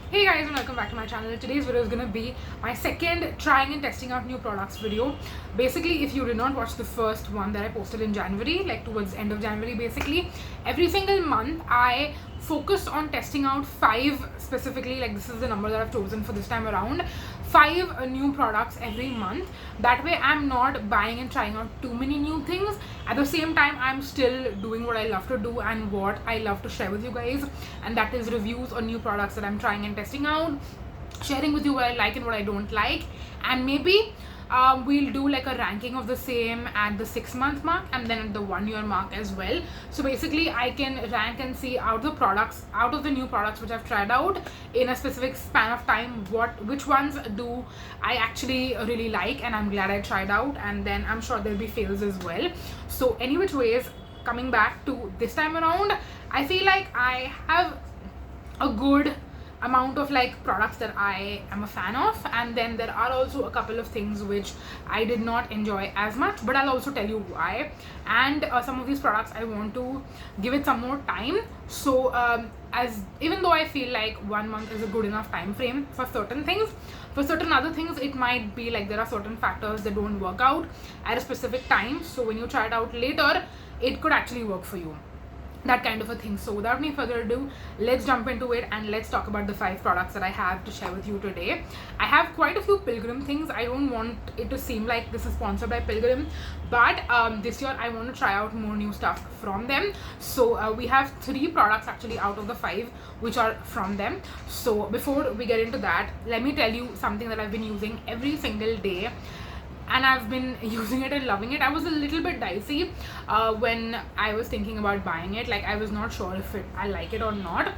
Hey guys, and welcome back to my channel. Today's video is gonna be my second trying and testing out new products video. Basically, if you did not watch the first one that I posted in January, like towards the end of January, basically every single month I focused on testing out 5 specifically, like this is the number that I've chosen for this time around, 5 new products every month. That way I'm not buying and trying out too many new things. At the same time, I'm still doing what I love to do and what I love to share with you guys, and that is reviews on new products that I'm trying and testing out, sharing with you what I like and what I don't like, and maybe we'll do like a ranking of the same at the 6-month mark and then at the 1-year mark as well. So basically I can rank and see out of the new products which I've tried out in a specific span of time, which ones do I actually really like and I'm glad I tried out, and then I'm sure there'll be fails as well. So any which ways, coming back to this time around, I feel like I have a good amount of like products that I am a fan of, and then there are also a couple of things which I did not enjoy as much, but I'll also tell you why. And some of these products I want to give it some more time. So as even though I feel like 1 month is a good enough time frame for certain things, for certain other things it might be like there are certain factors that don't work out at a specific time, so when you try it out later it could actually work for you, that kind of a thing. So without any further ado, let's jump into it and let's talk about the 5 products that I have to share with you today. I have quite a few Pilgrim things. I don't want it to seem like this is sponsored by Pilgrim, but this year I want to try out more new stuff from them. So we have 3 products actually out of the 5 which are from them. So before we get into that, let me tell you something that I've been using every single day, and I've been using it and loving it. I was a little bit dicey when I was thinking about buying it. Like I was not sure if I like it or not,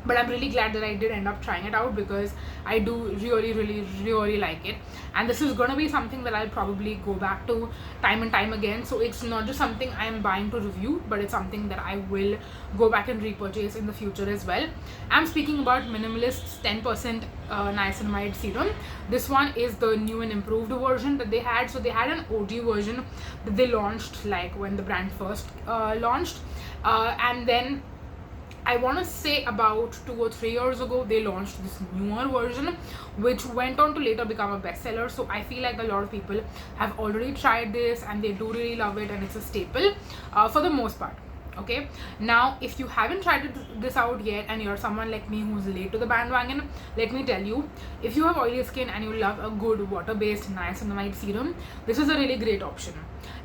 but I'm really glad that I did end up trying it out because I do really like it, and this is gonna be something that I'll probably go back to time and time again. So it's not just something I am buying to review, but it's something that I will go back and repurchase in the future as well. I'm speaking about Minimalist's 10% Niacinamide serum. This one is the new and improved version that they had. So they had an OG version that they launched like when the brand first launched, and then I want to say about 2 or 3 years ago they launched this newer version which went on to later become a bestseller. So I feel like a lot of people have already tried this and they do really love it, and it's a staple for the most part. Okay, now if you haven't tried this out yet and you're someone like me who's late to the bandwagon, let me tell you, if you have oily skin and you love a good water-based niacinamide serum, this is a really great option.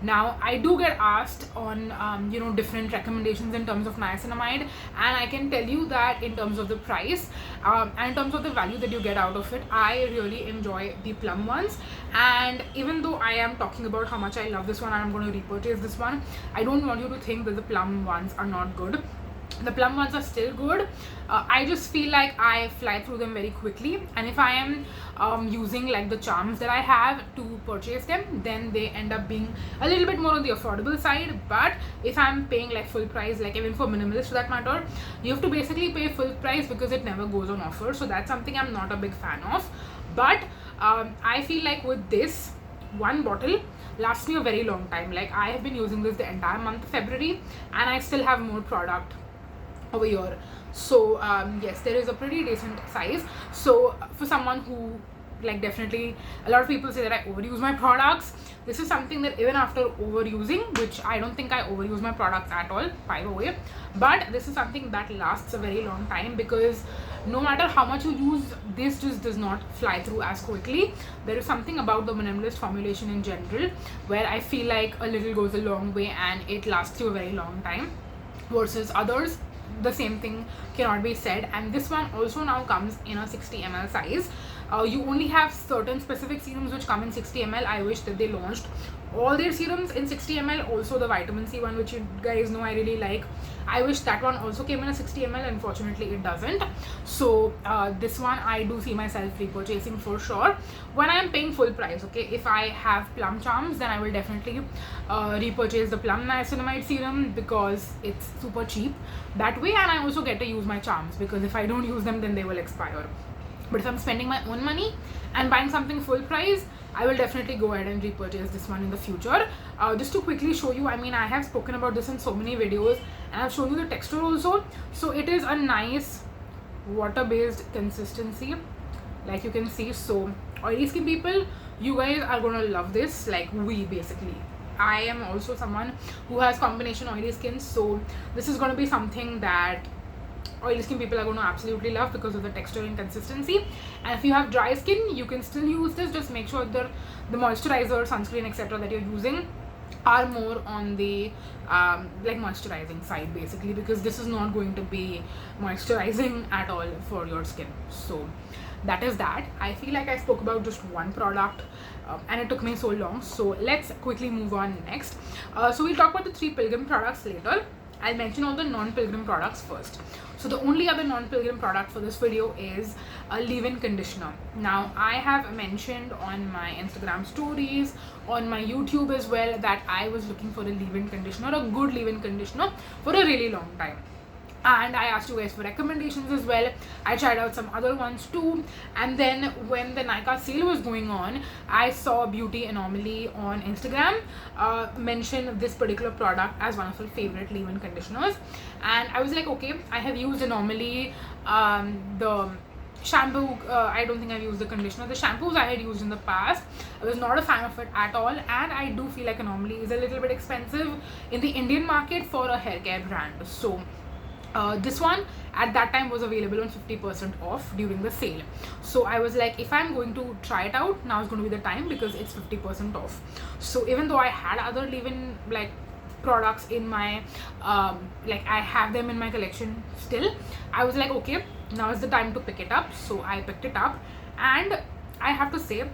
Now I do get asked on different recommendations in terms of niacinamide, and I can tell you that in terms of the price and in terms of the value that you get out of it, I really enjoy the Plum ones. And even though I am talking about how much I love this one and I'm going to repurchase this one, I don't want you to think that the Plum ones are not good. The Plum ones are still good. I just feel like I fly through them very quickly, and if I am using like the charms that I have to purchase them, then they end up being a little bit more on the affordable side. But if I'm paying like full price, like even for Minimalist for that matter, you have to basically pay full price because it never goes on offer. So that's something I'm not a big fan of. But I feel like with this, one bottle lasts me a very long time. Like I have been using this the entire month of February and I still have more product over here. So yes, there is a pretty decent size. So for someone who, like, definitely a lot of people say that I overuse my products, this is something that even after overusing, which I don't think I overuse my products at all, by the way, but this is something that lasts a very long time because no matter how much you use, this just does not fly through as quickly. There is something about the Minimalist formulation in general where I feel like a little goes a long way and it lasts you a very long time, versus others the same thing cannot be said. And this one also now comes in a 60 ml size. You only have certain specific serums which come in 60 ml. I wish that they launched all their serums in 60 ml. Also the vitamin C one, which you guys know I really like, I wish that one also came in a 60 ml. Unfortunately it doesn't. So this one I do see myself repurchasing for sure when I am paying full price. Okay, if I have Plum charms, then I will definitely repurchase the Plum niacinamide serum because it's super cheap that way, and I also get to use my charms because if I don't use them then they will expire. But if I'm spending my own money and buying something full price, I will definitely go ahead and repurchase this one in the future. Just to quickly show you, I mean, I have spoken about this in so many videos and I've shown you the texture also. So it is a nice water-based consistency, like you can see. So oily skin people, you guys are gonna love this, like we basically. I am also someone who has combination oily skin, so this is gonna be something that oily skin people are going to absolutely love because of the texture and consistency. And if you have dry skin, you can still use this. Just make sure the moisturizer, sunscreen, etc. that you're using are more on the like moisturizing side basically, because this is not going to be moisturizing at all for your skin. So that is that. I feel like I spoke about just one product and it took me so long, so let's quickly move on next. So we'll talk about the 3 Pilgrim products later. I'll mention all the non-Pilgrim products first. So the only other non-Pilgrim product for this video is a leave-in conditioner. Now I have mentioned on my Instagram stories, on my YouTube as well, that I was looking for a leave-in conditioner, a good leave-in conditioner for a really long time. And I asked you guys for recommendations as well. I tried out some other ones too, and then when the Nykaa sale was going on, I saw Beauty Anamoly on Instagram mention this particular product as one of her favorite leave-in conditioners, and I was like, okay, I have used Anamoly, the shampoo, I don't think I've used the conditioner. The shampoos I had used in the past, I was not a fan of it at all, and I do feel like Anamoly is a little bit expensive in the Indian market for a hair care brand. So this one at that time was available on 50% off during the sale. So I was like, if I'm going to try it out, now is going to be the time because it's 50% off. So even though I had other leave-in like products in my like I have them in my collection still, I was like, okay, now is the time to pick it up. So I picked it up, and I have to say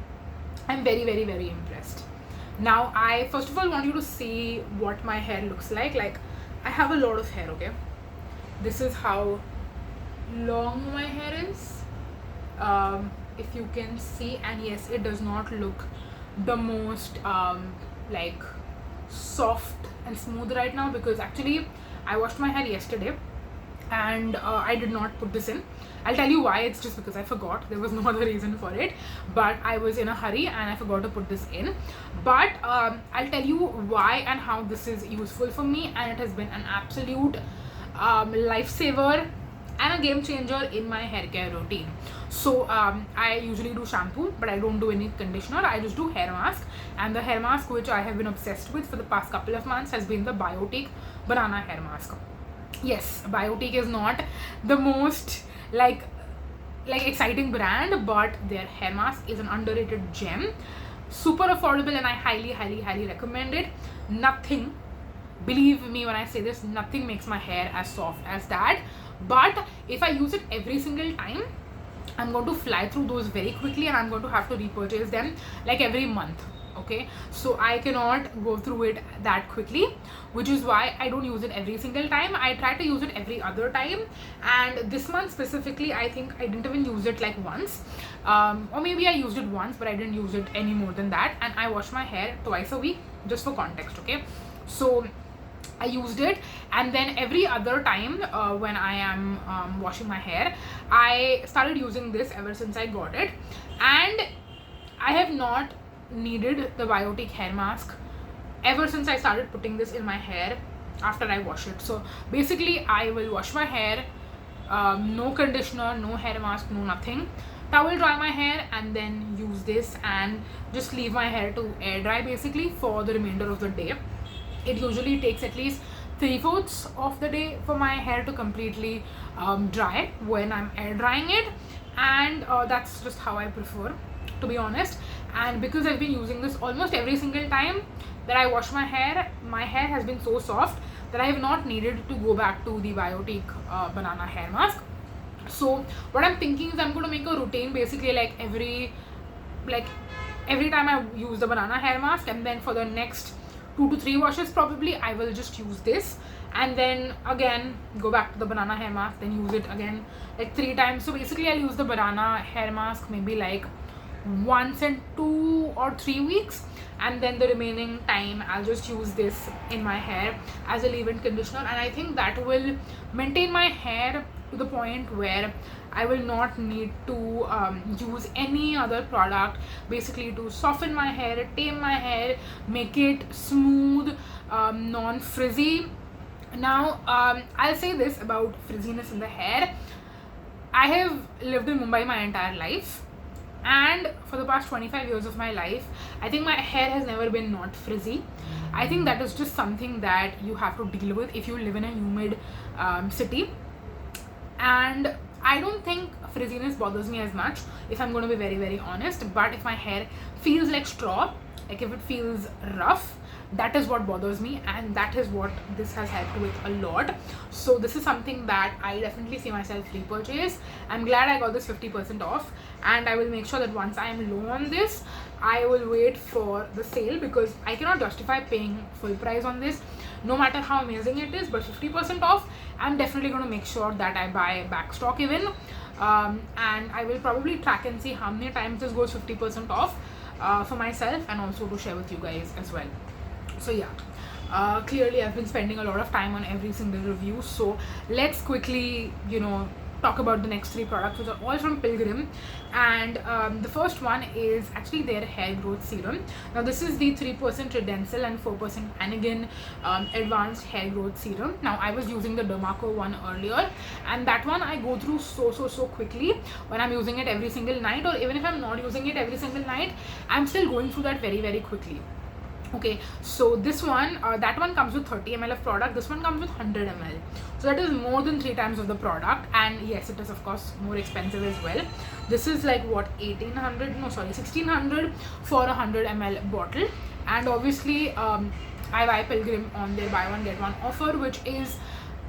I'm very, very, very impressed. Now I first of all want you to see what my hair looks like. Like, I have a lot of hair, okay? This is how long my hair is, if you can see, and yes, it does not look the most like soft and smooth right now, because actually I washed my hair yesterday and I did not put this in. I'll tell you why. It's just because I forgot. There was no other reason for it, but I was in a hurry and I forgot to put this in. But I'll tell you why and how this is useful for me, and it has been an absolute lifesaver and a game changer in my hair care routine. So I usually do shampoo, but I don't do any conditioner. I just do hair mask, and the hair mask which I have been obsessed with for the past couple of months has been the Biotique banana hair mask. Yes, Biotique is not the most like exciting brand, but their hair mask is an underrated gem, super affordable, and I highly, highly, highly recommend it. Nothing, believe me when I say this, nothing makes my hair as soft as that. But if I use it every single time, I'm going to fly through those very quickly, and I'm going to have to repurchase them like every month. Okay, so I cannot go through it that quickly, which is why I don't use it every single time. I try to use it every other time, and this month specifically, I think I didn't even use it like once, or maybe I used it once, but I didn't use it any more than that. And I wash my hair twice a week, just for context. Okay, so I used it, and then every other time when I am washing my hair, I started using this ever since I got it, and I have not needed the Biotique hair mask ever since I started putting this in my hair after I wash it. So basically, I will wash my hair, no conditioner, no hair mask, no nothing, towel dry my hair, and then use this and just leave my hair to air dry basically for the remainder of the day. It usually takes at least 3/4 of the day for my hair to completely dry when I'm air drying it, and that's just how I prefer, to be honest. And because I've been using this almost every single time that I wash my hair has been so soft that I have not needed to go back to the Biotique banana hair mask. So what I'm thinking is I'm going to make a routine basically, like every time I use the banana hair mask, and then for the next 2 to 3 washes probably I will just use this, and then again go back to the banana hair mask, then use it again like 3 times. So basically I'll use the banana hair mask maybe like once in 2 or 3 weeks, and then the remaining time I'll just use this in my hair as a leave-in conditioner, and I think that will maintain my hair to the point where I will not need to use any other product basically to soften my hair, tame my hair, make it smooth, non-frizzy. Now I'll say this about frizziness in the hair. I have lived in Mumbai my entire life, and for the past 25 years of my life, I think my hair has never been not frizzy. I think that is just something that you have to deal with if you live in a humid city. And I don't think frizziness bothers me as much, if I'm going to be very, very honest. But if my hair feels like straw, like if it feels rough, that is what bothers me, and that is what this has helped with a lot. So this is something that I definitely see myself repurchase. I'm glad I got this 50% off, and I will make sure that once I am low on this, I will wait for the sale, because I cannot justify paying full price on this no matter how amazing it is. But 50% off, I'm definitely going to make sure that I buy back stock even, and I will probably track and see how many times this goes 50% off for myself, and also to share with you guys as well. So yeah, clearly I've been spending a lot of time on every single review, so let's quickly talk about the next 3 products, which are all from Pilgrim. And the first one is actually their hair growth serum. Now this is the 3% Redensil and 4% Anagen advanced hair growth serum. Now I was using the Dermaco one earlier, and that one I go through so quickly when I'm using it every single night, or even if I'm not using it every single night, I'm still going through that very, very quickly. Okay, so this one, that one comes with 30 ml of product, this one comes with 100 ml, so that is more than 3 times of the product. And yes, it is of course more expensive as well. This is like what, 1600 for a 100 ml bottle. And obviously I buy Pilgrim on their buy one get one offer, which is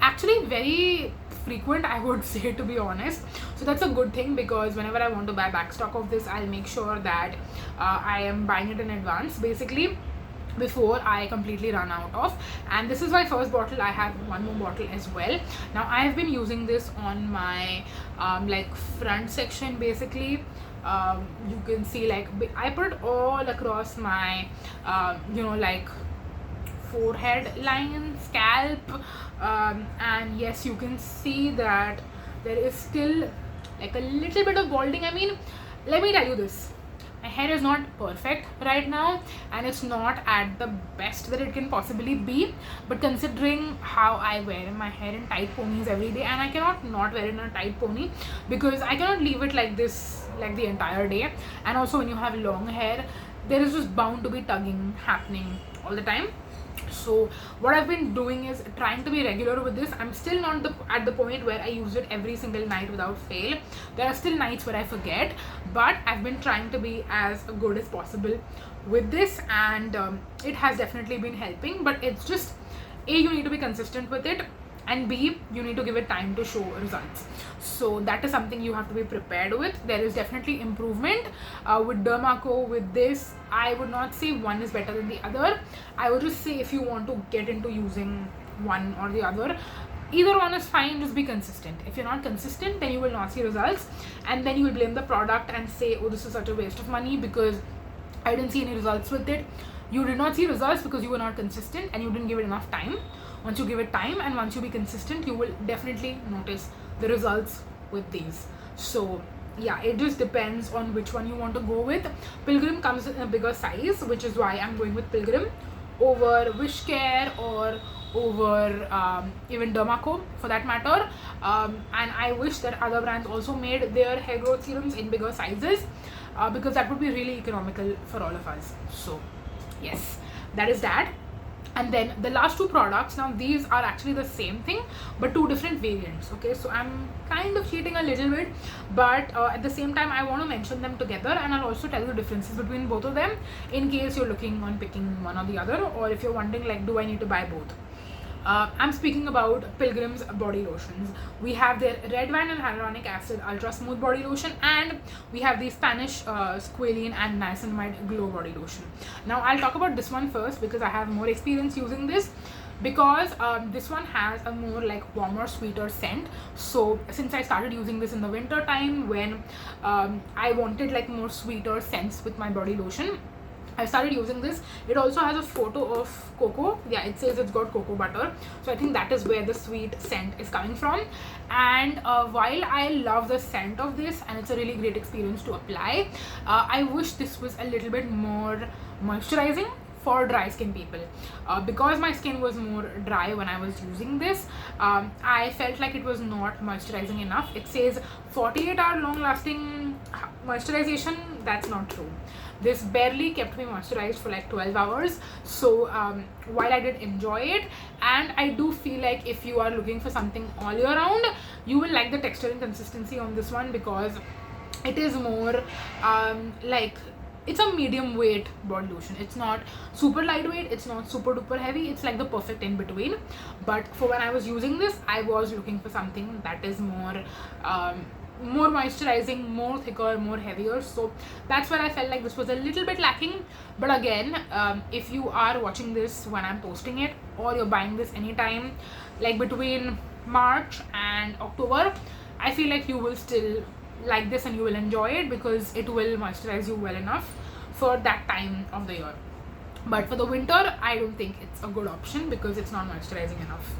actually very frequent, I would say, to be honest. So that's a good thing, because whenever I want to buy back stock of this, I'll make sure that I am buying it in advance, basically, before I completely run out of. And this is my first bottle. I have one more bottle as well. Now I have been using this on my like front section, basically. You can see, like, I put it all across my like forehead line, scalp, and yes, you can see that there is still like a little bit of balding. I mean, let me tell you this, my hair is not perfect right now, and it's not at the best that it can possibly be, but considering how I wear my hair in tight ponies every day, and I cannot not wear it in a tight pony, because I cannot leave it like this like the entire day. And also when you have long hair, there is just bound to be tugging happening all the time. So what I've been doing is trying to be regular with this. I'm still not at the point where I use it every single night without fail. There are still nights where I forget, but I've been trying to be as good as possible with this, and it has definitely been helping. But it's just, A, you need to be consistent with it, and B, you need to give it time to show results. So that is something you have to be prepared with. There is definitely improvement with Dermaco. With this, I would not say one is better than the other. I would just say, if you want to get into using one or the other, either one is fine, just be consistent. If you're not consistent, then you will not see results, and then you will blame the product and say, oh, this is such a waste of money because I didn't see any results with it. You did not see results because you were not consistent and you didn't give it enough time. Once you give it time and once you be consistent, you will definitely notice the results with these. So yeah, it just depends on which one you want to go with. Pilgrim comes in a bigger size, which is why I'm going with Pilgrim over Wishcare or over even Dermaco for that matter. And I wish that other brands also made their hair growth serums in bigger sizes, because that would be really economical for all of us. So yes, that is that. And then the last 2 products, now these are actually the same thing but 2 different variants. Okay, so I'm kind of cheating a little bit, but at the same time I want to mention them together, and I'll also tell you the differences between both of them in case you're looking on picking one or the other, or if you're wondering, like, do I need to buy both. I'm speaking about Pilgrim's body lotions. We have their red wine and hyaluronic acid ultra smooth body lotion, and we have the Spanish Squalene and Niacinamide glow body lotion. Now I'll talk about this one first because I have more experience using this, because this one has a more like warmer, sweeter scent. So since I started using this in the winter time, when I wanted like more sweeter scents with my body lotion, I started using this. It also has a photo of cocoa. Yeah, it says it's got cocoa butter. So I think that is where the sweet scent is coming from. And while I love the scent of this and it's a really great experience to apply, I wish this was a little bit more moisturizing for dry skin people. Because my skin was more dry when I was using this, I felt like it was not moisturizing enough. It says 48-hour long lasting moisturization. That's not true. This barely kept me moisturized for like 12 hours. So while I did enjoy it, and I do feel like if you are looking for something all year round, you will like the texture and consistency on this one, because it is more like, it's a medium weight body lotion. It's not super lightweight, it's not super duper heavy, it's like the perfect in between. But for when I was using this, I was looking for something that is more moisturizing, more thicker, more heavier. So that's where I felt like this was a little bit lacking. But again, if you are watching this when I'm posting it, or you're buying this anytime like between March and October, I feel like you will still like this and you will enjoy it, because it will moisturize you well enough for that time of the year. But for the winter, I don't think it's a good option, because it's not moisturizing enough.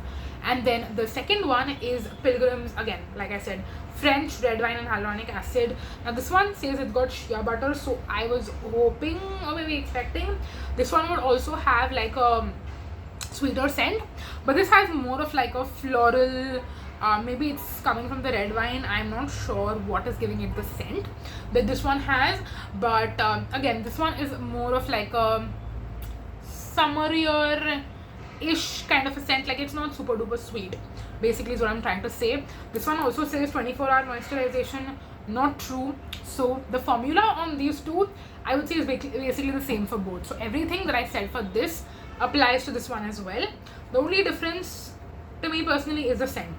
And then the second one is Pilgrim's, again, like I said, French red wine and hyaluronic acid. Now this one says it's got shea butter, so I was hoping, or maybe expecting, this one would also have like a sweeter scent, but this has more of like a floral, maybe it's coming from the red wine, I'm not sure what is giving it the scent that this one has. But again, this one is more of like a summerier ish kind of a scent, like it's not super duper sweet, basically is what I'm trying to say. This one also says 24-hour moisturization. Not true. So the formula on these two, I would say, is basically the same for both. So everything that I said for this applies to this one as well. The only difference to me personally is the scent.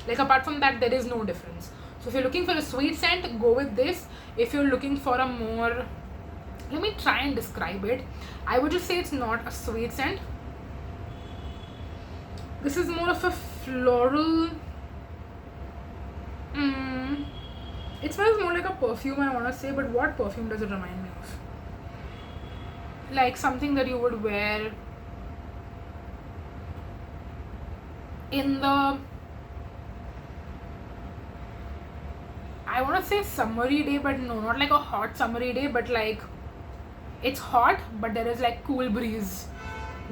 Like apart from that, there is no difference. So if you're looking for a sweet scent, go with this. If you're looking for a more, let me try and describe it, I would just say it's not a sweet scent. This is more of a floral, it smells more like a perfume, I want to say, but what perfume does it remind me of? Like something that you would wear in the, I want to say summery day, but no, not like a hot summery day, but like it's hot, but there is like cool breeze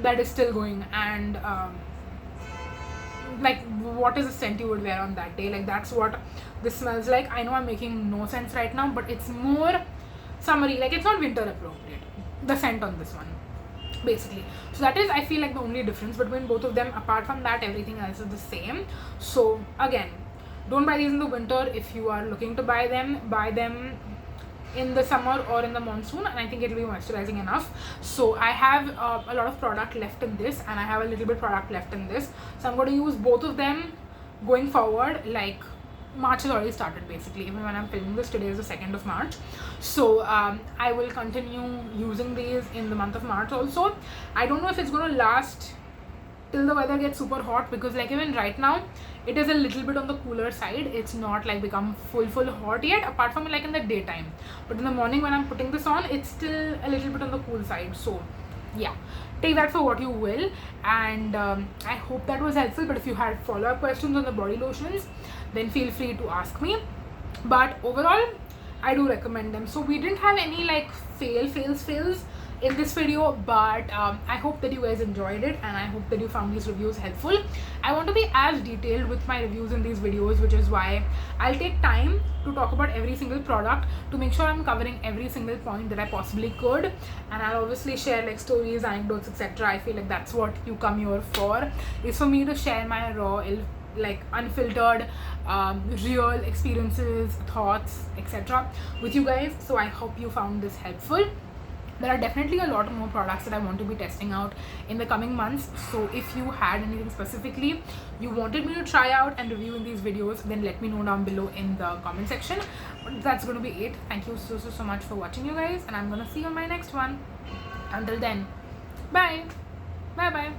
that is still going. And like what is the scent you would wear on that day? Like that's what this smells like. I know I'm making no sense right now, but it's more summery, like it's not winter appropriate, the scent on this one basically. So that is, I feel like, the only difference between both of them. Apart from that, everything else is the same. So again, don't buy these in the winter. If you are looking to buy them in the summer or in the monsoon, and I think it will be moisturizing enough. So I have a lot of product left in this, and I have a little bit product left in this, so I'm going to use both of them going forward. Like March has already started basically, even when I'm filming this. Today is the 2nd of March, so I will continue using these in the month of March also. I don't know if it's going to last till the weather gets super hot, because like even right now it is a little bit on the cooler side. It's not like become full hot yet, apart from like in the daytime, but in the morning when I'm putting this on, it's still a little bit on the cool side. So yeah, take that for what you will. And I hope that was helpful. But if you had follow-up questions on the body lotions, then feel free to ask me. But overall, I do recommend them. So we didn't have any like fails in this video, but I hope that you guys enjoyed it, and I hope that you found these reviews helpful. I want to be as detailed with my reviews in these videos, which is why I'll take time to talk about every single product to make sure I'm covering every single point that I possibly could. And I'll obviously share like stories, anecdotes, etc. I feel like that's what you come here for, is for me to share my raw, like unfiltered, real experiences, thoughts, etc. with you guys. So I hope you found this helpful. There are definitely a lot more products that I want to be testing out in the coming months. So if you had anything specifically you wanted me to try out and review in these videos, then let me know down below in the comment section. But that's going to be it. Thank you so much for watching, you guys, and I'm going to see you on my next one. Until then, bye bye.